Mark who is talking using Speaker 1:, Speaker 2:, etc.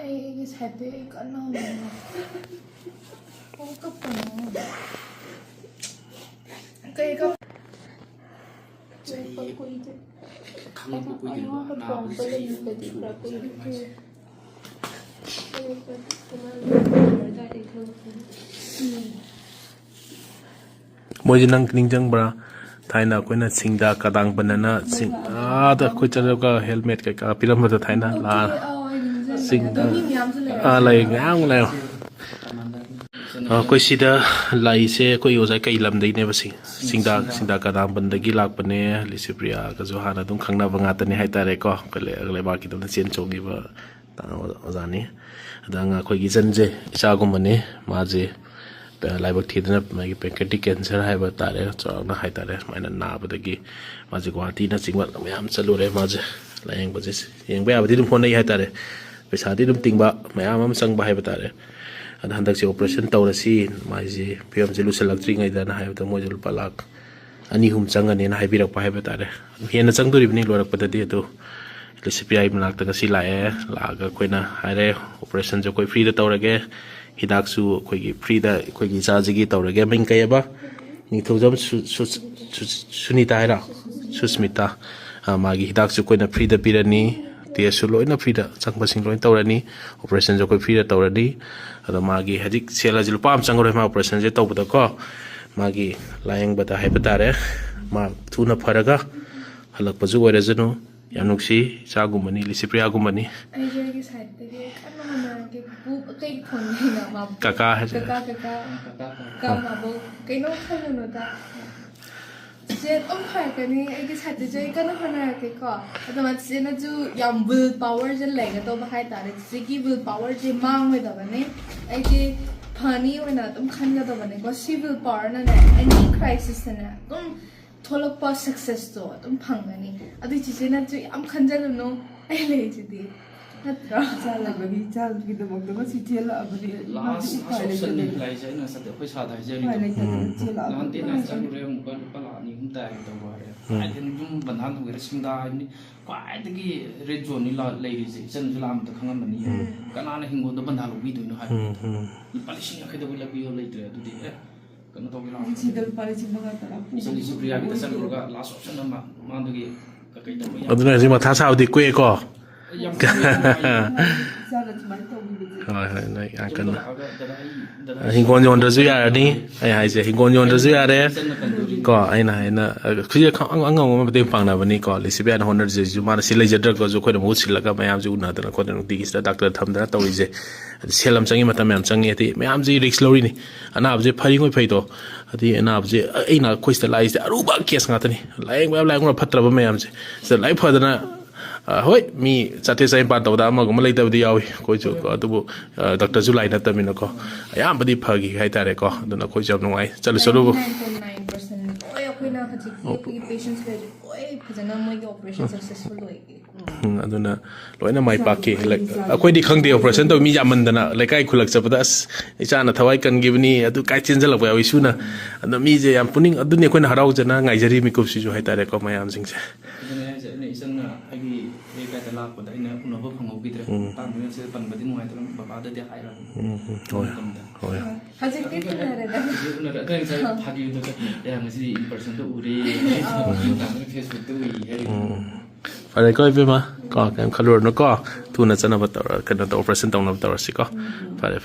Speaker 1: Ay, sate ka na. Oh, ka pa na. Kaya ka. Kaya pa ko ito.
Speaker 2: Kami po po yun.
Speaker 3: Moji nang ningjang bra thaina koina singda kadang banana sing da koi chalo ka helmet ka piram da thaina la singda lai ngang lai koi sida lai se koi ozai kai lam dei ne basi singda kadang bandagi lak bane lisipria ka jo hana dum khangna banga tani hai tare ko le ba ki dum chen chongi ba ta ozani adanga koi gi janje isa gum bane ma je लाइबक थीदना मागी pancreatic cancer है बतारे चौना है तारे माइना नाबदगी माजे गुवाहाटी ना चिंगवा ma'am चलुरे माजे lying बजे young बे आबदी दुम फोन नहीं है तारे पैसा दी दुम तिंगबा मैम हम संग बा है बतारे अन हंदक से ऑपरेशन तौरसी माजे पीएम जे लुसलक्ट्री ngaiदा है तो मोजल पलाक अनि हुम चंगने ना है बिरक पा है बतारे हेन चंगदुरिबनी लोरक पददी तो लिसिपीआई मनाक तक सी लाए लागा कोइना हारे ऑपरेशन जो कोई फ्री द तौरगे हिदाकसु कोई फ्री दा कोई चार्जगी तौरगे मिंग कयबा निथौजम सुनीता है सुस्मिता मागी हिदाकसु कोइना फ्री दा पिरनी टेसु लोइना फ्री दा चंगबसिंग लोइन तौरनी ऑपरेशन जो कोई फ्री दा तौरनी अद मागी हजिक सेला जिल पाम चंगरो मा ऑपरेशन जे तौबदा को मागी लायंग बता है बतारे मा थुना फरगा हलक पजु ओरजनु यानुक्सी चागुमनी लिसिप्रियागुमनी काका है
Speaker 1: का माबो कइनो खनो दा जे फाय कनी एगी साथे जे कनो खना के को अदमा जे न जु याम विल पावर जे लेगा तो बहाय तारे जे की विल पावर जे मांग में दबने एगी फानी ओना तुम खनगा दबने को सी विल पावर न एनी क्राइसिस न तुम थोलक पा सक्सेस तो तुम फंगनी अदि जे न जु याम खनजलनो ए ले जदी नत्रा
Speaker 4: चाला बगी चाल की दमक दम सिचेल अबनी
Speaker 2: लास्ट सोशल लाइफ है ना सद कोई सादा है जरी नॉन ते ना चल रे हम पर पलानी हम ताय तो बारे आई थिंक तुम बंधान हो गए सिंगा नि क्वाइ तगी रेड जोन नि लेरी से सन जुलाम त खंगम बनी कना ने हिंगो तो बंधा लोबी दुनो है पलिसिंग अखे दबो लबी हो लेtre दुदि कनो तो ला
Speaker 4: सिदल पालिसिंग मगा तरा
Speaker 2: इसन सुप्रिया की तसन रोगा लास्ट ऑप्शन मा मांदगी ककई तो
Speaker 3: अदुना जि माथा साउदी कुए को हिंगोन योंद्रसु यारनी आई हाइसे हिंगोन योंद्रसु यारे को आइना आइना खुजे अंगंग म बते पांगनाबनी को लिसिबियान होनर जेजु माना सिलै जद्र को जो खोइ मु सिलगा मयाम जु उनादना खोदन दिगिस डॉक्टर थमदना तौरिजे सेलम चंगी मतम याम चंगी ति मयाम जी रिस्क लौरिनी अनाब जे फरिङोइ फैतो अति अनाब जे एना खोइस्ता लाइस अरुबा केस गातनी लाइङ फत्रब मयाम जे लाइफ फदना होय मी चाथे साइन पान तौदा अमगुम लेतबदी यावी कोइजु अदुबु डॉक्टर जु लाइन तमिन को अयामबदी फगी हाय तारे को अदुना कोइ जब नुवाई चल चलो
Speaker 1: 9.9% ओय अखोइना हजिक पेशेंट्स ले ओय फजना मोइगे ऑपरेशन सक्सेसफुल होइगे
Speaker 3: अदुना लोइना माइ पाके अखोइदि खंगदे ऑपरेशन तो मी जामंदना लेकाई खुलक चबदास इचाना थवाई कनगिबनी अदु काइ चेंजलक बाय सुना अदु मी जे याम पुनिंग अदुने कोइना हराउ जना ngaijari mi kupsi ju hai tare ko mayam sing se
Speaker 2: इसन आगी एक का तलाक पता इन उनको फंगो बिद्रे तांग से पन बदिन हुआ तो बाबा दे हायरा
Speaker 3: होय
Speaker 1: हजिक के रे दा
Speaker 2: उन रे से भागी तो या ngasi in person तो उरे तांग फेसबुक तो इ है
Speaker 3: अरे कोइ बेमा को काम खलोर न को तुना चना बतर कना तो ऑपरेशन तौना बतर सिको फारे